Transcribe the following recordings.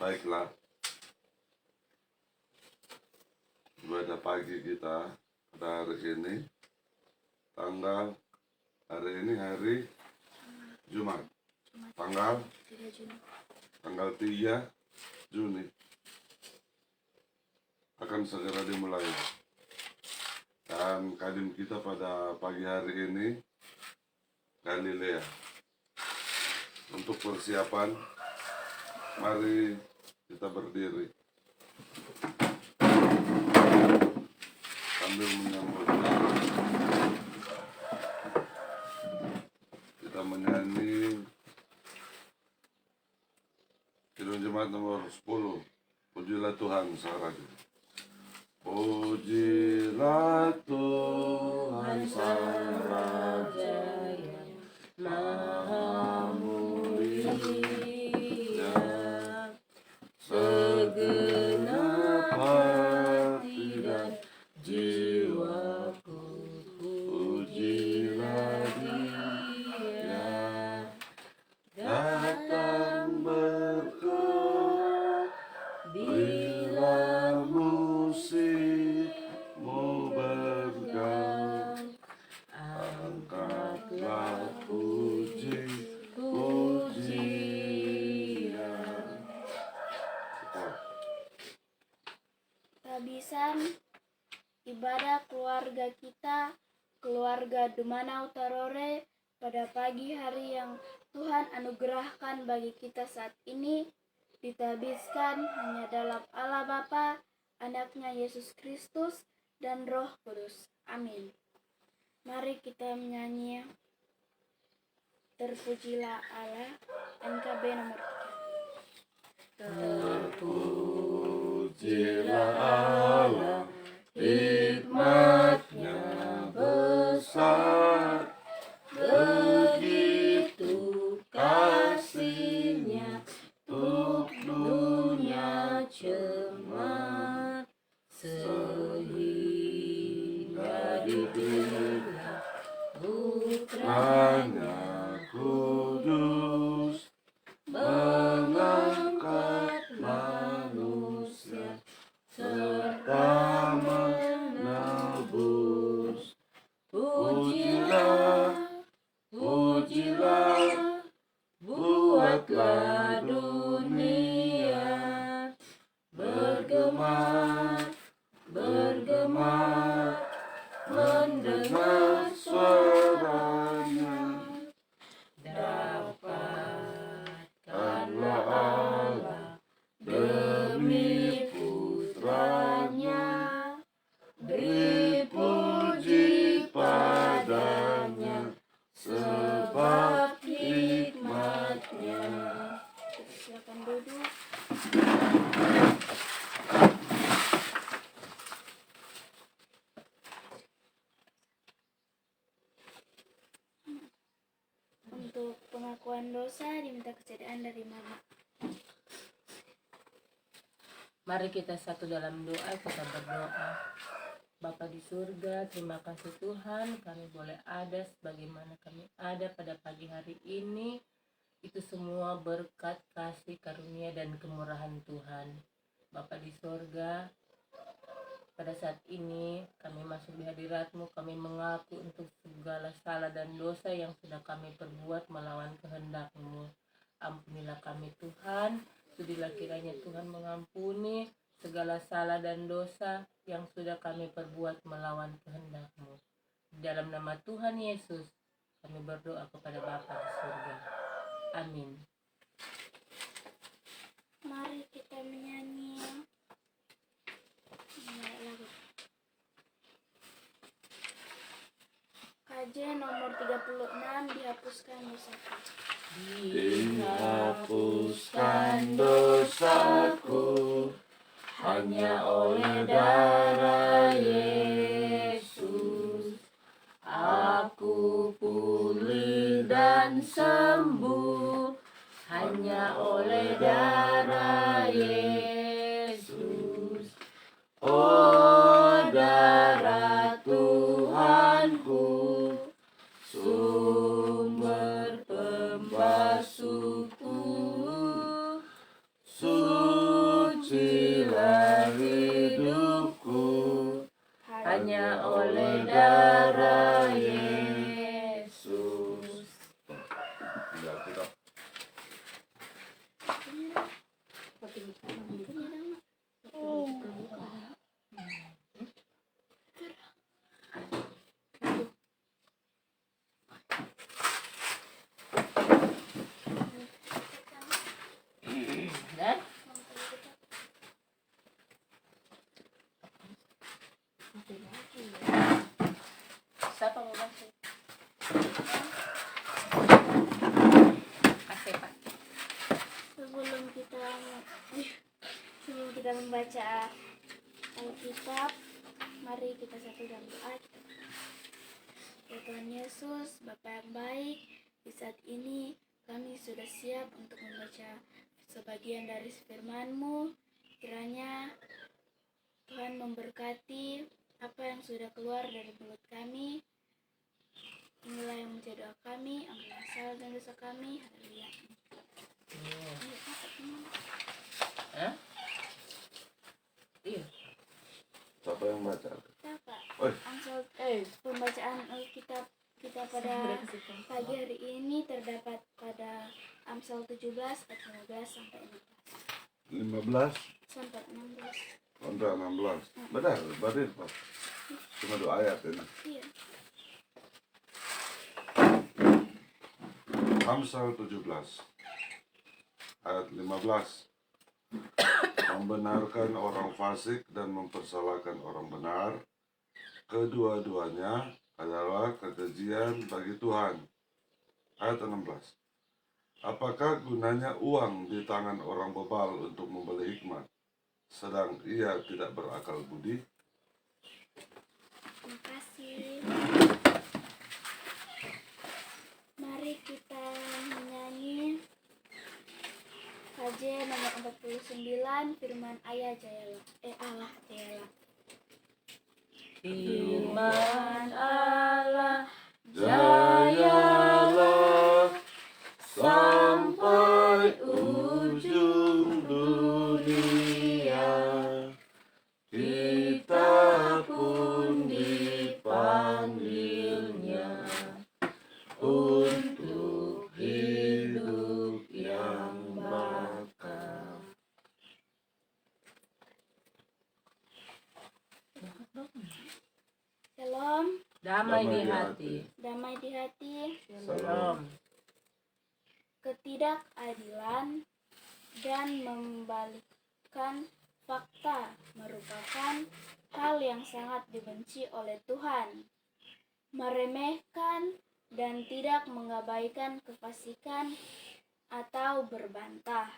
Baiklah, ibadah pagi kita pada hari ini, hari ini hari Jumat, tanggal 3 Juni akan segera dimulai. Dan kadim kita pada pagi hari ini Galilea. Untuk persiapan, mari kita berdiri sambil menyambut. Kita menyanyi Kidung Jemaat nomor 10, Pujilah Tuhan Saragi. Pujilah Tuhan Sang Raja yang Maha Mulia, segenap hati dan jiwaku pujilah Dia. Datang berkat bila musikmu bergaul, angkatlah puji-pujian. Tabisan ibadah keluarga kita, keluarga Dumanau Tarore, pada pagi hari yang Tuhan anugerahkan bagi kita saat ini, ditabiskan hanya dalam Allah Bapa, Anaknya Yesus Kristus, dan Roh Kudus. Amin. Mari kita menyanyi Terpujilah Allah, NKB nomor 3. Terpujilah Allah, hikmat-Nya besar, begitu kasih-Nya untuk dunia cermat, sehingga diberilah Putra-Nya kudus, mengangkat manusia serta menebus. Pujilah, pujilah, buatlah dunia bergema, bergema, mendengar suara-Nya. Dapatkanlah Allah demi Putra-Nya, beri puji padanya sebab hikmat-Nya. Silakan duduk. Untuk pengakuan dosa diminta kesediaan dari Mama. Mari kita satu dalam doa, kita berdoa. Bapa di surga, terima kasih Tuhan, kami boleh ada sebagaimana kami ada pada pagi hari ini. Itu semua berkat kasih karunia dan kemurahan Tuhan. Bapa di surga, pada saat ini kami masuk di hadirat-Mu, kami mengaku untuk segala salah dan dosa yang sudah kami perbuat melawan kehendak-Mu. Ampunilah kami Tuhan, sudilah kiranya Tuhan mengampuni segala salah dan dosa yang sudah kami perbuat melawan kehendak-Mu. Dalam nama Tuhan Yesus, kami berdoa kepada Bapa di surga. Amin. Mari kita menyanyi lagu KJ nomor 36, dihapuskan dosaku. Dihapuskan dosaku hanya oleh darah Yesus. Aku pulih dan sembuh hanya oleh darah Yesus. Oh, darah Tuhanku, sumber pembasuhku, sumber hanya oleh darah Yesus. Ya, kita Dan siapa mau masuk? Kasih Pak. Sebelum kita membaca Alkitab, mari kita satu dalam doa. Ya Tuhan Yesus, Bapa yang baik, di saat ini kami sudah siap untuk membaca sebagian dari firman-Mu. Kiranya Tuhan memberkati apa yang sudah keluar dari mulut kami. Inilah yang menjadi doa kami, ampunilah salah dan dosa kami. Haleluya. Hah? Iya. siapa yang baca? Kita, Pak, Oi. pembacaan Alkitab kita pada pagi hari ini terdapat pada Amsal 17 ayat 15 sampai 15 sampai 16. sampai 16. Benar, berarti Pak. Cuma 2 ayat ini. Iya. Amsal 17 ayat 15. Membenarkan orang fasik dan mempersalahkan orang benar, kedua-duanya adalah kekejian bagi Tuhan. Ayat 16. Apakah gunanya uang di tangan orang bebal untuk membeli hikmat, sedang ia tidak berakal budi? Terima kasih. Mari kita menyanyi KJ nomor 49, firman Allah Jayalah. Firman Allah Jayalah sampai ujung dunia, kita pun dipanggilnya untuk hidup yang bakal. Shalom, damai di hati. damai di hati. Shalom. Ketidakadilan dan membalikkan fakta merupakan hal yang sangat dibenci oleh Tuhan. Meremehkan dan tidak mengabaikan kefasikan atau berbantah,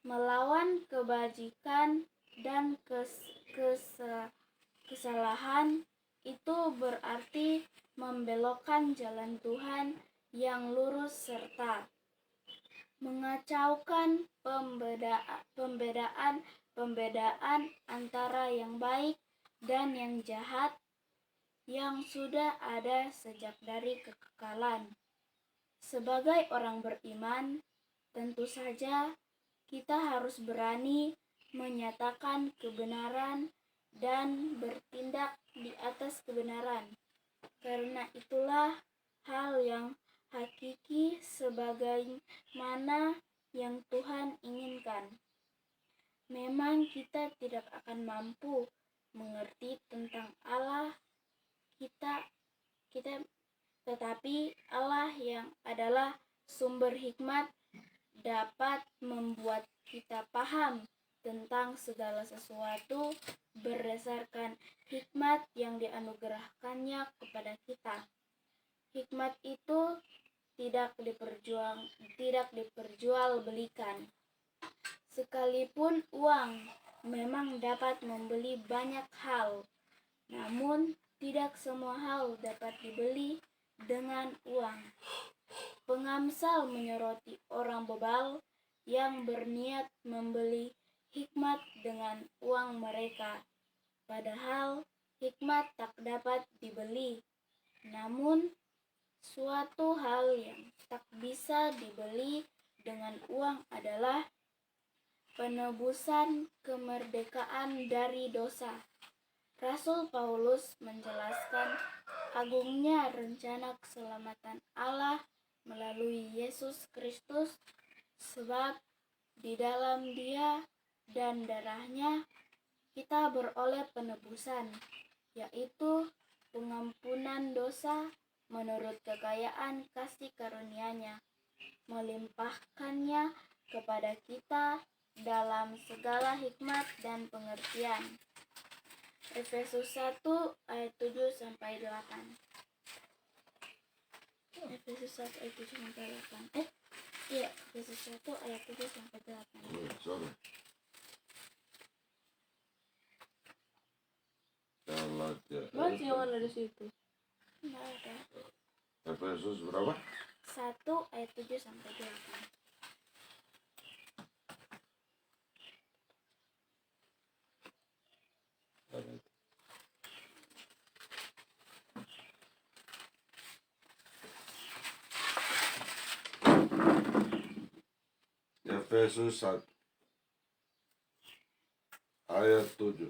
melawan kebajikan dan kesalahan itu berarti membelokkan jalan Tuhan yang lurus serta mengacaukan pembedaan antara yang baik dan yang jahat yang sudah ada sejak dari kekekalan. Sebagai orang beriman, tentu saja kita harus berani menyatakan kebenaran dan bertindak di atas kebenaran. Karena itulah hal yang hakiki sebagaimana yang Tuhan inginkan. Memang kita tidak akan mampu mengerti tentang Allah kita, tetapi Allah yang adalah sumber hikmat dapat membuat kita paham tentang segala sesuatu berdasarkan hikmat yang dianugerahkannya kepada kita. Hikmat itu tidak diperjualbelikan. Sekalipun uang memang dapat membeli banyak hal, namun tidak semua hal dapat dibeli dengan uang. Pengamsal menyoroti orang bebal yang berniat membeli hikmat dengan uang mereka, padahal hikmat tak dapat dibeli. Namun suatu hal yang tak bisa dibeli dengan uang adalah penebusan kemerdekaan dari dosa. Rasul Paulus menjelaskan agungnya rencana keselamatan Allah melalui Yesus Kristus, sebab di dalam Dia dan darahnya kita beroleh penebusan, yaitu pengampunan dosa menurut kekayaan kasih karunia-Nya, melimpahkannya kepada kita dalam segala hikmat dan pengertian. Efesus 1 ayat 7 sampai 8. Efesus 1 ayat 7 sampai 8. Efesus 1 ayat 7 sampai 8. Sorry. Baca yang ada di situ. Enggak ada. Efesus berapa? 1 ayat 7 sampai 8. Efesus 1 ayat 7.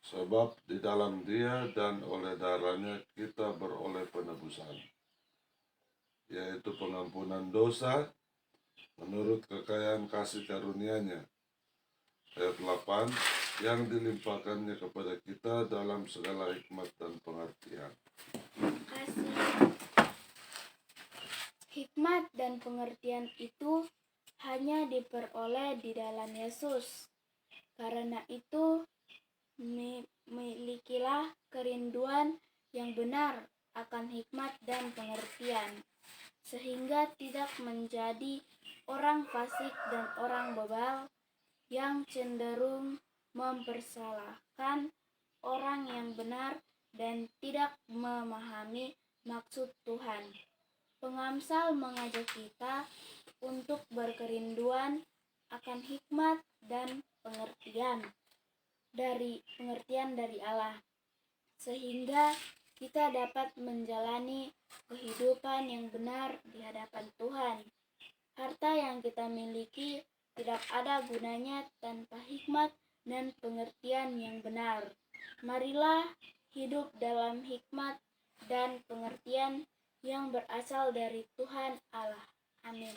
Sebab di dalam Dia dan oleh darahnya kita beroleh penebusan, yaitu pengampunan dosa menurut kekayaan kasih karunia-Nya. Ayat 8, yang dilimpahkannya kepada kita dalam segala hikmat dan pengertian. Kasih, hikmat dan pengertian itu hanya diperoleh di dalam Yesus. Karena itu, milikilah kerinduan yang benar akan hikmat dan pengertian, sehingga tidak menjadi orang fasik dan orang bebal yang cenderung mempersalahkan orang yang benar dan tidak memahami maksud Tuhan. Pengamsal mengajak kita untuk berkerinduan akan hikmat dan pengertian dari Allah, sehingga kita dapat menjalani kehidupan yang benar di hadapan Tuhan. Harta yang kita miliki tidak ada gunanya tanpa hikmat dan pengertian yang benar. Marilah hidup dalam hikmat dan pengertian yang berasal dari Tuhan Allah. Amin.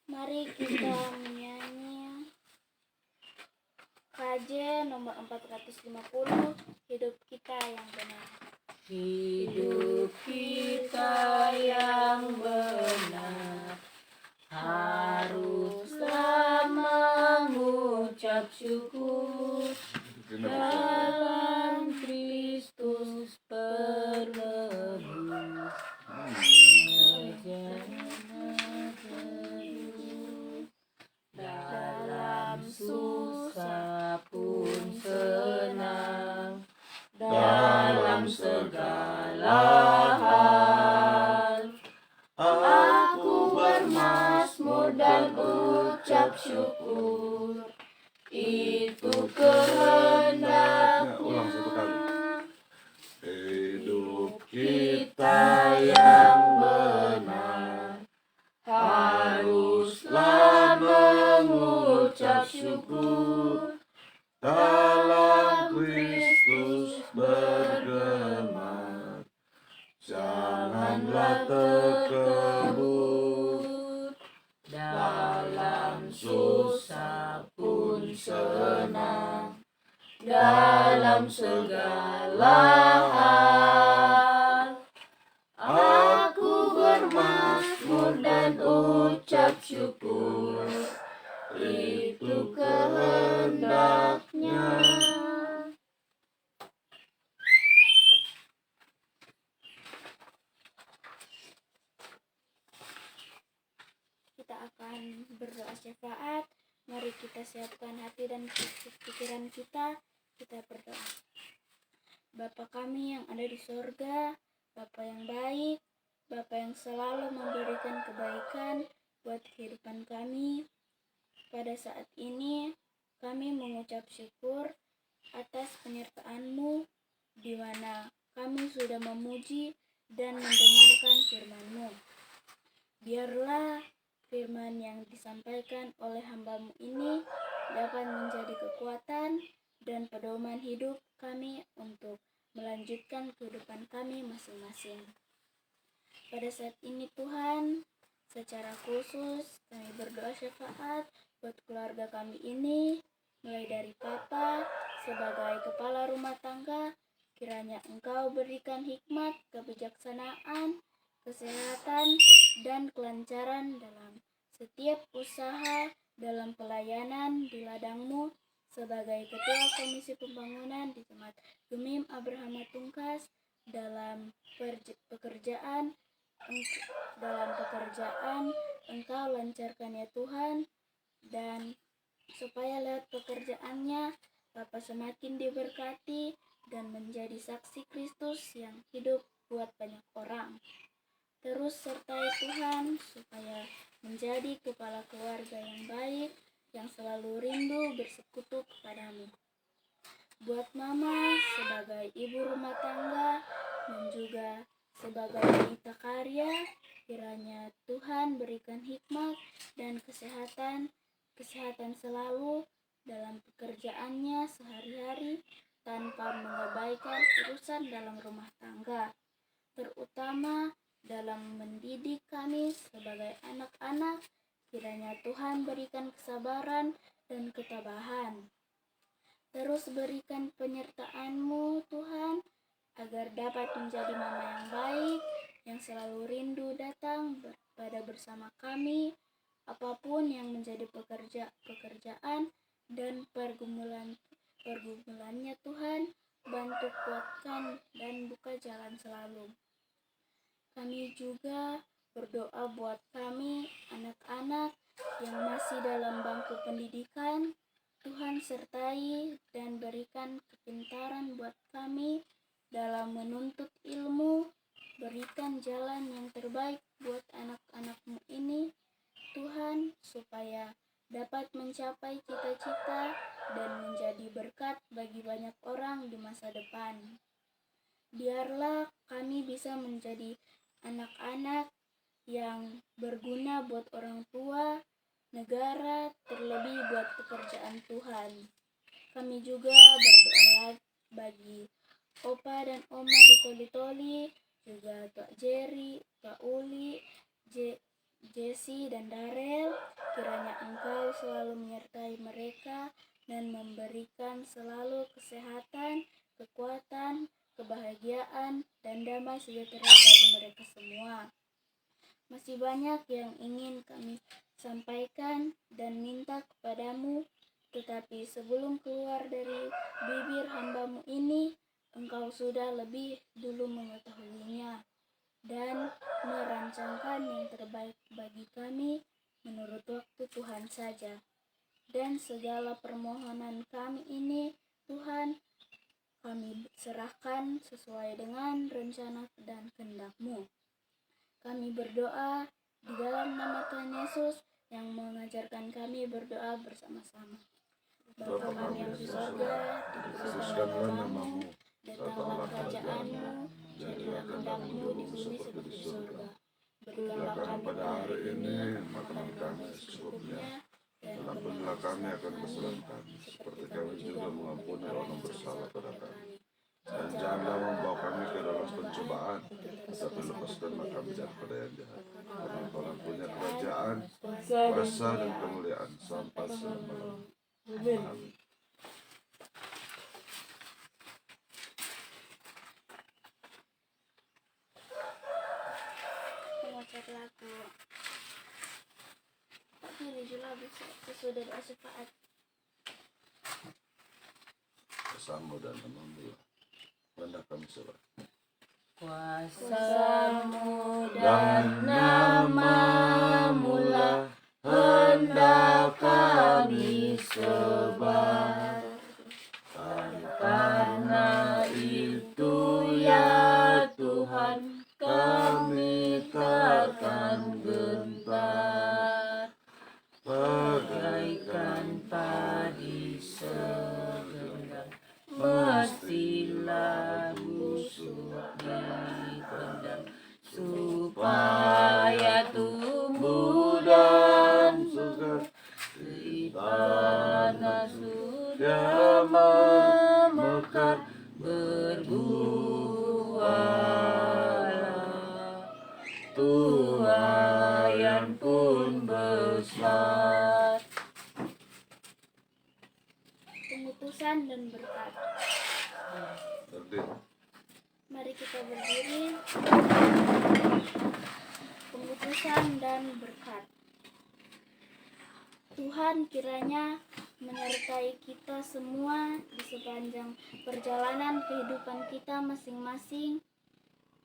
Mari kita menyanyi KJ nomor 450, Hidup Kita Yang Benar. Hidup kita yang benar haruslah mengucap syukur dalam Kristus penebus. Dalam susah pun senang, dalam segala hal aku bermazmur dan ucap syukur. Itu kehendaknya. Ulang satu kali. Hidup Kita yang benar haruslah mengucap syukur dalam Kristus bergema, janganlah terkebur. Dalam susah pun senang, dalam segala hal aku bermazmur dan ucap syukur. Itu kehendaknya. Kita akan berdoa syafaat. Mari kita siapkan hati dan pikiran kita. Kita berdoa. Bapa kami yang ada di sorga, Bapa yang baik, Bapa yang selalu memberikan kebaikan buat kehidupan kami. Pada saat ini kami mengucap syukur atas penyertaan-Mu, di mana kami sudah memuji dan mendengarkan firman-Mu. Biarlah firman yang disampaikan oleh hamba-Mu ini dapat menjadi kekuatan dan pedoman hidup kami untuk melanjutkan kehidupan kami masing-masing. Pada saat ini Tuhan, secara khusus kami berdoa syafaat buat keluarga kami ini, mulai dari Papa sebagai kepala rumah tangga, kiranya Engkau berikan hikmat, kebijaksanaan, kesehatan, dan kelancaran dalam setiap usaha dalam pelayanan di ladang-Mu sebagai Ketua Komisi Pembangunan di Jemaat Gemim Abraham Tungkas dalam pekerjaan Engkau lancarkan ya Tuhan, dan supaya lewat pekerjaannya Bapa semakin diberkati dan menjadi saksi Kristus yang hidup buat banyak orang. Terus sertai Tuhan supaya menjadi kepala keluarga yang baik, yang selalu rindu bersekutu kepadamu. Buat Mama sebagai ibu rumah tangga dan juga sebagai wanita karya, kiranya Tuhan berikan hikmat dan kesehatan selalu dalam pekerjaannya sehari-hari tanpa mengabaikan urusan dalam rumah tangga, terutama dalam mendidik kami sebagai anak-anak. Kiranya Tuhan berikan kesabaran dan ketabahan. Terus berikan penyertaan-Mu Tuhan, agar dapat menjadi mama yang baik, yang selalu rindu datang bersama kami, apapun yang menjadi pekerjaan dan pergumulannya Tuhan, bantu kuatkan dan buka jalan selalu. Kami juga berdoa buat kami anak-anak yang masih dalam bangku pendidikan. Tuhan sertai dan berikan kepintaran buat kami dalam menuntut ilmu. Berikan jalan yang terbaik buat anak-anak-Mu ini Tuhan, supaya dapat mencapai cita-cita dan menjadi berkat bagi banyak orang di masa depan. Biarlah kami bisa menjadi anak-anak yang berguna buat orang tua, negara, terlebih buat pekerjaan Tuhan. Kami juga berdoa bagi Opa dan Oma di Toli-Toli, juga Pak Jerry, Pak Uli, Jesse dan Darel. Kiranya Engkau selalu menyertai mereka dan memberikan selalu kesehatan, kekuatan, kebahagiaan, dan damai sejahtera bagi mereka semua. Masih banyak yang ingin kami sampaikan dan minta kepadamu, tetapi sebelum keluar dari bibir hamba-Mu ini, Engkau sudah lebih dulu mengetahuinya dan merancangkan yang terbaik bagi kami menurut waktu Tuhan saja. Dan segala permohonan kami ini, Tuhan, kami serahkan sesuai dengan rencana dan kehendak-Mu. Kami berdoa di dalam nama Tuhan Yesus yang mengajarkan kami berdoa bersama-sama. Bapa kami yang di surga, dikuduskanlah namamu, datanglah kerajaan-Mu, jadilah kehendak-Mu di bumi seperti di surga. Berikanlah kami pada hari ini makanan kami secukupnya, dan ampunilah kami akan kesalahan kami, seperti kami juga mengampuni orang bersalah pada kami. Dan janganlah membawa kami ke dalam pencobaan, tetapi lepaskanlah kami daripada yang jahat. Karena Engkau punya kerajaan, kuasa dan kemuliaan sampai selama-lamanya. Amin. Mengucap lagu tak pilih juga bisa sesudah doa syafaat. Kesamu dan namamu, rendah kami salat. Kuasa-Mu dan nama-Mu lah hendak kami sebar. Karena itu ya Tuhan, kami takkan gentar. Bagaikan padi segenggam, mestilah busuk dipendam, supaya tumbuh dan segar di tanah pengutusan dan berkat. Berdiri. Mari kita berdiri. Pengutusan dan berkat. Tuhan kiranya menyertai kita semua di sepanjang perjalanan kehidupan kita masing-masing.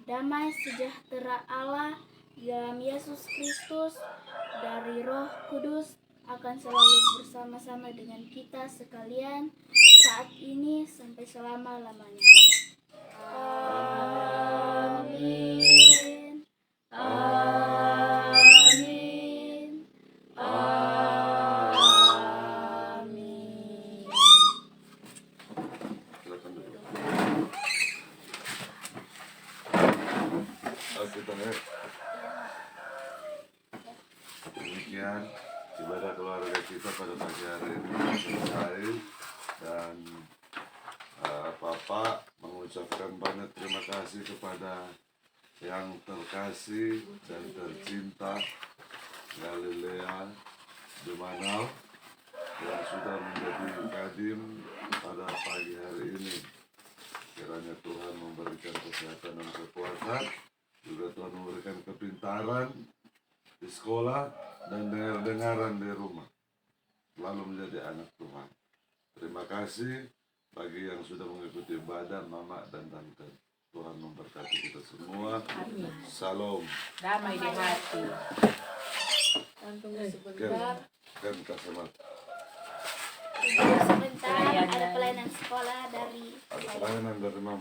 Damai sejahtera Allah di dalam Yesus Kristus dari Roh Kudus akan selalu bersama-sama dengan kita sekalian saat ini sampai selama-lamanya. Amin. Amin. Amin. Silakan duduk. Kita lihat. Demikian ibadah keluarga kita pada pagi hari ini selesai, dan Papa mengucapkan banyak terima kasih kepada yang terkasih dan tercinta Galilea Dumanau yang sudah menjadi kadim pada pagi hari ini. Kiranya Tuhan memberikan kesehatan dan kekuatan, juga Tuhan memberikan kepintaran di sekolah dan dengar-dengaran di rumah, lalu menjadi anak Tuhan. Terima kasih bagi yang sudah mengikuti ibadah, Mama dan Tante. Tuhan memberkati kita semua. Amin. Salam. Damai di hati. Tunggu sebentar. Kan kasamat. Tunggu sebentar, ada pelayanan sekolah dari Ada pelayanan dari Mama.